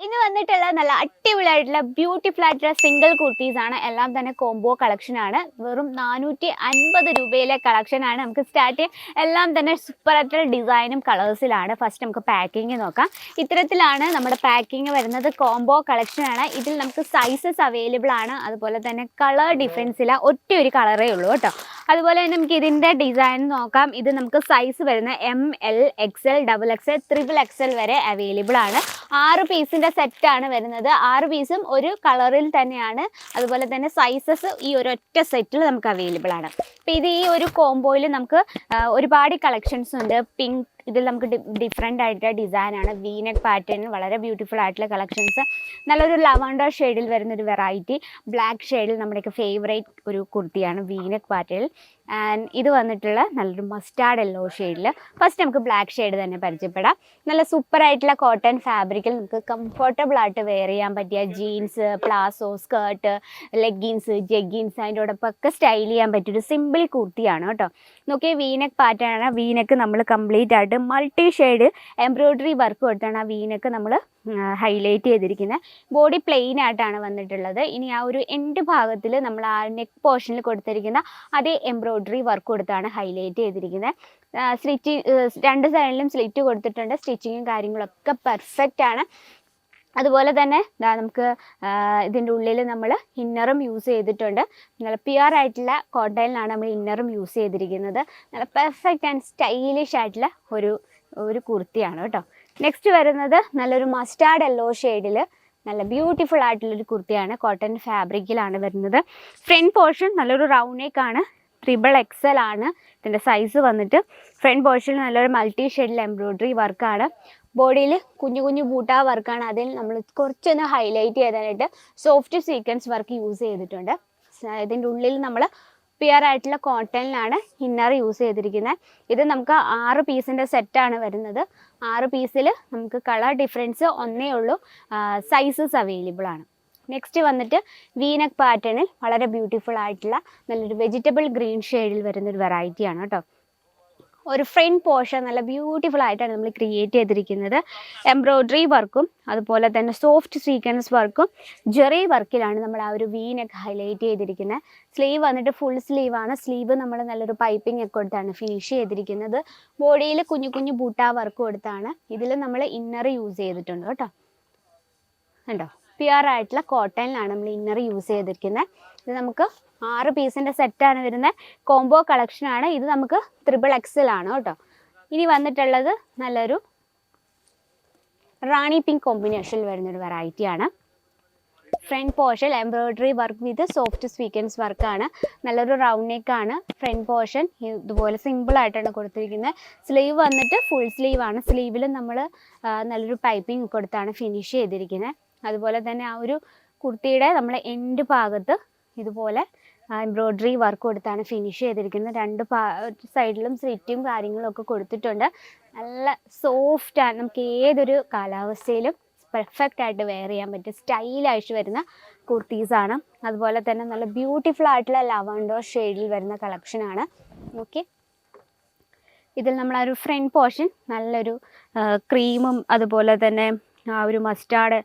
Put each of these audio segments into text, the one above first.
ഇന്ന് വന്നിട്ടുള്ള നല്ല അടിപൊളിയായിട്ടുള്ള ബ്യൂട്ടിഫുൾ ആയിട്ടുള്ള സിംഗിൾ കുർത്തീസ് ആണ്. എല്ലാം തന്നെ കോംബോ കളക്ഷൻ ആണ്. വെറും 450 രൂപയിലെ കളക്ഷൻ ആണ്. നമുക്ക് സ്റ്റാർട്ട് ചെയ്യാം. എല്ലാം തന്നെ സൂപ്പർ ആയിട്ടുള്ള ഡിസൈനും കളേഴ്സിലാണ്. ഫസ്റ്റ് നമുക്ക് പാക്കിങ് നോക്കാം. ഇത്തരത്തിലാണ് നമ്മുടെ പാക്കിങ് വരുന്നത്. കോംബോ കളക്ഷൻ ആണ്. ഇതിൽ നമുക്ക് സൈസസ് അവൈലബിൾ ആണ്. അതുപോലെ തന്നെ കളർ ഡിഫറൻസ് ഇല്ല, ഒറ്റ ഒരു കളറേ ഉള്ളൂ കേട്ടോ. അതുപോലെ തന്നെ നമുക്ക് ഇതിൻ്റെ ഡിസൈൻ നോക്കാം. ഇത് നമുക്ക് സൈസ് വരുന്ന ML XL XXL XXL വരെ അവൈലബിൾ ആണ്. 6 പീസിൻ്റെ സെറ്റാണ് വരുന്നത്. 6 പീസും ഒരു കളറിൽ തന്നെയാണ്. അതുപോലെ തന്നെ സൈസസ് ഈ ഒരൊറ്റ സെറ്റിൽ നമുക്ക് അവൈലബിൾ ആണ്. അപ്പോൾ ഇത് ഈ ഒരു കോംബോയിൽ നമുക്ക് ഒരുപാട് കളക്ഷൻസ് ഉണ്ട്. പിങ്ക്, ഇതിൽ നമുക്ക് ഡിഫറെൻ്റ് ആയിട്ടുള്ള ഡിസൈനാണ്. വീനെക്ക് പാറ്റേൺ വളരെ ബ്യൂട്ടിഫുൾ ആയിട്ടുള്ള കളക്ഷൻസ്. നല്ലൊരു ലവൻഡർ ഷെയ്ഡിൽ വരുന്നൊരു വെറൈറ്റി. ബ്ലാക്ക് ഷെയ്ഡിൽ നമ്മുടെയൊക്കെ ഫേവറേറ്റ് ഒരു കുർത്തിയാണ് വീനെക്ക് പാറ്റേൺ. ആൻഡ് ഇത് വന്നിട്ടുള്ള നല്ലൊരു മസ്റ്റാർഡ് യെല്ലോ ഷെയ്ഡിൽ. ഫസ്റ്റ് നമുക്ക് ബ്ലാക്ക് ഷെയ്ഡ് തന്നെ പരിചയപ്പെടാം. നല്ല സൂപ്പറായിട്ടുള്ള കോട്ടൺ ഫാബ്രിക്കിൽ നമുക്ക് കംഫർട്ടബിൾ ആയിട്ട് വെയർ ചെയ്യാൻ പറ്റിയ jeans, palazzo, skirt, leggings, jeggings അതിൻ്റെയോടൊപ്പം ഒക്കെ സ്റ്റൈൽ ചെയ്യാൻ പറ്റിയൊരു സിമ്പിൾ കുർത്തിയാണ് കേട്ടോ. നോക്കിയാൽ വീനെക്ക് പാറ്റേൺ ആണ്. വീനെക്ക് നമ്മൾ കംപ്ലീറ്റ് ആയിട്ട് മൾട്ടി ഷെയ്ഡ് എംബ്രോയ്ഡറി വർക്ക് കൊടുത്താണ് ആ വീനെക്ക് നമ്മൾ ഹൈലൈറ്റ് ചെയ്തിരിക്കുന്നത്. ബോഡി പ്ലെയിൻ ആയിട്ടാണ് വന്നിട്ടുള്ളത്. ഇനി ആ ഒരു എൻഡ് ഭാഗത്തിൽ നമ്മൾ ആ നെക്ക് പോർഷനിൽ കൊടുത്തിരിക്കുന്ന അതേ എംബ്രോയ്ഡറി വർക്ക് കൊടുത്താണ് ഹൈലൈറ്റ് ചെയ്തിരിക്കുന്നത്. രണ്ട് സൈഡിലും സ്ലിറ്റ് കൊടുത്തിട്ടുണ്ട്. സ്റ്റിച്ചിങ്ങും കാര്യങ്ങളൊക്കെ പെർഫെക്റ്റ് ആണ്. അതുപോലെ തന്നെ നമുക്ക് ഇതിൻ്റെ ഉള്ളിൽ നമ്മൾ ഇന്നറും യൂസ് ചെയ്തിട്ടുണ്ട്. നല്ല പ്യുവർ ആയിട്ടുള്ള കോട്ടണിലാണ് നമ്മൾ ഇന്നറും യൂസ് ചെയ്തിരിക്കുന്നത്. നല്ല പെർഫെക്റ്റ് ആൻഡ് സ്റ്റൈലിഷ് ആയിട്ടുള്ള ഒരു കുർത്തിയാണ് കേട്ടോ. നെക്സ്റ്റ് വരുന്നത് നല്ലൊരു മസ്റ്റാർഡ് യെല്ലോ ഷെയ്ഡിൽ നല്ല ബ്യൂട്ടിഫുൾ ആയിട്ടുള്ളൊരു കുർത്തിയാണ്. കോട്ടൺ ഫാബ്രിക്കിലാണ് വരുന്നത്. ഫ്രണ്ട് പോർഷൻ നല്ലൊരു റൗണ്ട് നെക്കാണ്. XXL ആണ് ഇതിൻ്റെ സൈസ് വന്നിട്ട്. ഫ്രണ്ട് പോർഷനിൽ നല്ലൊരു മൾട്ടി ഷെയ്ഡിൽ എംബ്രോയ്ഡറി വർക്കാണ്. ബോഡിയിൽ കുഞ്ഞു കുഞ്ഞു ബൂട്ടാ വർക്കാണ്. അതിൽ നമ്മൾ കുറച്ചൊന്ന് ഹൈലൈറ്റ് ചെയ്താനായിട്ട് സോഫ്റ്റ് സീക്വൻസ് വർക്ക് യൂസ് ചെയ്തിട്ടുണ്ട്. ഇതിൻ്റെ ഉള്ളിൽ നമ്മൾ പ്യുവർ ആയിട്ടുള്ള കോട്ടണിലാണ് ഇന്നർ യൂസ് ചെയ്തിരിക്കുന്നത്. ഇത് നമുക്ക് 6 പീസിൻ്റെ സെറ്റാണ് വരുന്നത്. 6 പീസിൽ നമുക്ക് കളർ ഡിഫറൻസ് ഒന്നേ ഉള്ളൂ. സൈസസ് അവൈലബിൾ ആണ്. നെക്സ്റ്റ് വന്നിട്ട് വീനെക്ക് പാറ്റേണിൽ വളരെ ബ്യൂട്ടിഫുൾ ആയിട്ടുള്ള നല്ലൊരു വെജിറ്റബിൾ ഗ്രീൻ ഷെയ്ഡിൽ വരുന്നൊരു വെറൈറ്റിയാണ് കേട്ടോ. ഒരു ഫ്രണ്ട് പോർഷൻ നല്ല ബ്യൂട്ടിഫുൾ ആയിട്ടാണ് നമ്മൾ ക്രിയേറ്റ് ചെയ്തിരിക്കുന്നത്. എംബ്രോയ്ഡറി വർക്കും അതുപോലെ തന്നെ സോഫ്റ്റ് സീക്വൻസ് വർക്കും ജെറി വർക്കിലാണ് നമ്മൾ ആ ഒരു വീനെക്ക് ഹൈലൈറ്റ് ചെയ്തിരിക്കുന്നത്. സ്ലീവ് വന്നിട്ട് ഫുൾ സ്ലീവാണ്. സ്ലീവ് നമ്മൾ നല്ലൊരു പൈപ്പിംഗ് ഒക്കെ കൊടുത്താണ് ഫിനിഷ് ചെയ്തിരിക്കുന്നത്. ബോഡിയിൽ കുഞ്ഞു കുഞ്ഞു ബൂട്ടാ വർക്ക് കൊടുത്താണ്. ഇതിൽ നമ്മൾ ഇന്നർ യൂസ് ചെയ്തിട്ടുണ്ട് കേട്ടോ. കണ്ടോ, പ്യുവർ ആയിട്ടുള്ള കോട്ടണിലാണ് നമ്മൾ ഇന്നർ യൂസ് ചെയ്തിരിക്കുന്നത്. ഇത് നമുക്ക് 6 പീസിൻ്റെ സെറ്റാണ് വരുന്നത്. കോംബോ കളക്ഷനാണ്. ഇത് നമുക്ക് XXL ആണ് കേട്ടോ. ഇനി വന്നിട്ടുള്ളത് നല്ലൊരു റാണി പിങ്ക് കോമ്പിനേഷനിൽ വരുന്നൊരു വെറൈറ്റിയാണ്. Front portion embroidery work with soft sequence വർക്കാണ്. നല്ലൊരു റൗണ്ട് നെക്കാണ്. ഫ്രണ്ട് പോർഷൻ ഇതുപോലെ സിമ്പിളായിട്ടാണ് കൊടുത്തിരിക്കുന്നത്. സ്ലീവ് വന്നിട്ട് ഫുൾ സ്ലീവാണ്. സ്ലീവിൽ നമ്മൾ നല്ലൊരു പൈപ്പിംഗ് കൊടുത്താണ് ഫിനിഷ് ചെയ്തിരിക്കുന്നത്. അതുപോലെ തന്നെ ആ ഒരു കുർത്തിയുടെ നമ്മൾ എൻഡ് ഭാഗത്ത് ഇതുപോലെ എംബ്രോയ്ഡറി വർക്ക് കൊടുത്താണ് ഫിനിഷ് ചെയ്തിരിക്കുന്നത്. രണ്ട് സൈഡിലും സ്ലിറ്റും കാര്യങ്ങളും ഒക്കെ കൊടുത്തിട്ടുണ്ട്. നല്ല സോഫ്റ്റാണ്. നമുക്ക് ഏതൊരു കാലാവസ്ഥയിലും പെർഫെക്റ്റ് ആയിട്ട് വെയർ ചെയ്യാൻ പറ്റും സ്റ്റൈലായിട്ട് വരുന്ന കുർത്തീസാണ്. അതുപോലെ തന്നെ നല്ല ബ്യൂട്ടിഫുൾ ആയിട്ടുള്ള ലവൻഡർ ഷെയ്ഡിൽ വരുന്ന കളക്ഷനാണ്. ഓക്കെ, ഇതിൽ നമ്മൾ ആ ഒരു ഫ്രണ്ട് പോർഷൻ നല്ലൊരു ക്രീമും അതുപോലെ തന്നെ ആ ഒരു മസ്റ്റാർഡ്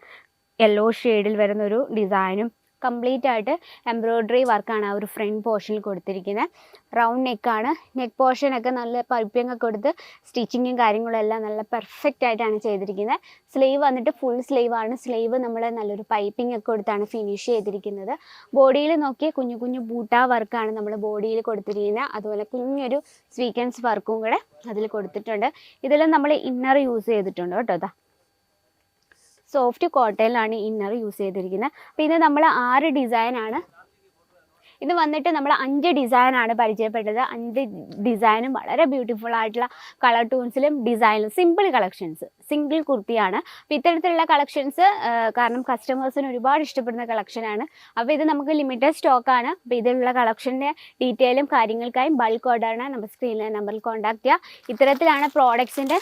യെല്ലോ ഷെയ്ഡിൽ വരുന്നൊരു ഡിസൈനും കംപ്ലീറ്റ് ആയിട്ട് എംബ്രോയ്ഡറി വർക്കാണ് ആ ഒരു ഫ്രണ്ട് പോർഷനിൽ കൊടുത്തിരിക്കുന്നത്. റൗണ്ട് നെക്കാണ്. നെക്ക് പോർഷനൊക്കെ നല്ല പൈപ്പിംഗ് ഒക്കെ കൊടുത്ത് സ്റ്റിച്ചിങ്ങും കാര്യങ്ങളും എല്ലാം നല്ല പെർഫെക്റ്റ് ആയിട്ടാണ് ചെയ്തിരിക്കുന്നത്. സ്ലീവ് വന്നിട്ട് ഫുൾ സ്ലീവാണ്. സ്ലീവ് നമ്മൾ നല്ലൊരു പൈപ്പിംഗ് ഒക്കെ കൊടുത്താണ് ഫിനിഷ് ചെയ്തിരിക്കുന്നത്. ബോഡിയിൽ നോക്കിയാൽ കുഞ്ഞു കുഞ്ഞു ബൂട്ടാ വർക്കാണ് നമ്മൾ ബോഡിയിൽ കൊടുത്തിരിക്കുന്നത്. അതുപോലെ കുഞ്ഞൊരു സ്വീക്വൻസ് വർക്കും കൂടെ അതിൽ കൊടുത്തിട്ടുണ്ട്. ഇതിൽ നമ്മൾ ഇന്നർ യൂസ് ചെയ്തിട്ടുണ്ട് കേട്ടോ. സോഫ്റ്റ് കോട്ടണിലാണ് ഇന്നർ യൂസ് ചെയ്തിരിക്കുന്നത്. പിന്നെ നമ്മൾ 6 ഡിസൈനാണ്. ഇത് വന്നിട്ട് നമ്മൾ 5 ഡിസൈനാണ് പരിചയപ്പെട്ടത്. 5 ഡിസൈനും വളരെ ബ്യൂട്ടിഫുൾ ആയിട്ടുള്ള കളർ ടൂൺസിലും ഡിസൈനിലും സിമ്പിൾ കളക്ഷൻസ്, സിംഗിൾ കുർത്തിയാണ്. അപ്പോൾ ഇത്തരത്തിലുള്ള കളക്ഷൻസ് കാരണം കസ്റ്റമേഴ്സിന് ഒരുപാട് ഇഷ്ടപ്പെടുന്ന കളക്ഷനാണ്. അപ്പോൾ ഇത് നമുക്ക് ലിമിറ്റഡ് സ്റ്റോക്കാണ്. അപ്പോൾ ഇതിലുള്ള കളക്ഷൻ്റെ ഡീറ്റെയിലും കാര്യങ്ങൾക്കായും ബൾക്ക് ഓർഡറാണ് നമ്മൾ സ്ക്രീനിലെ നമ്പറിൽ കോൺടാക്ട് ചെയ്യുക. ഇത്തരത്തിലാണ് പ്രോഡക്ട്സിൻ്റെ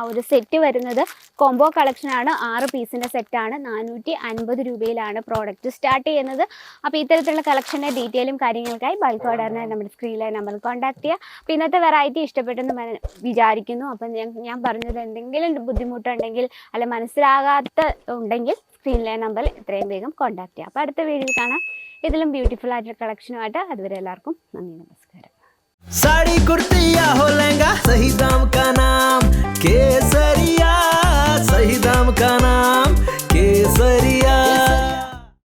ഒരു സെറ്റ് വരുന്നത്. കോംബോ കളക്ഷനാണ്. 6 പീസിൻ്റെ സെറ്റാണ്. 450 രൂപയിലാണ് പ്രോഡക്റ്റ് സ്റ്റാർട്ട് ചെയ്യുന്നത്. അപ്പോൾ ഇത്തരത്തിലുള്ള കളക്ഷൻ്റെ ഡീറ്റെയിലും കാര്യങ്ങൾക്കായി ബൾക്ക് ഓർഡറിന് നമ്മുടെ സ്ക്രീനിലെ നമ്പറിൽ കോൺടാക്ട് ചെയ്യുക. അപ്പോൾ ഇന്നത്തെ വെറൈറ്റി ഇഷ്ടപ്പെട്ടെന്ന് വിചാരിക്കുന്നു. അപ്പം ഞാൻ പറഞ്ഞത് എന്തെങ്കിലും ബുദ്ധിമുട്ടുണ്ടെങ്കിൽ അല്ല മനസ്സിലാകാത്ത ഉണ്ടെങ്കിൽ സ്ക്രീനിലെ നമ്പറിൽ എത്രയും വേഗം കോൺടാക്ട് ചെയ്യുക. അപ്പോൾ അടുത്ത വീഡിയോയിൽ കാണാം ഇതിലും ബ്യൂട്ടിഫുൾ ആയിട്ടുള്ള കളക്ഷനുമായിട്ട്. അതുവരെ എല്ലാവർക്കും നന്ദി, നമസ്കാരം. साड़ी कुर्ती या हो लहंगा, सही दाम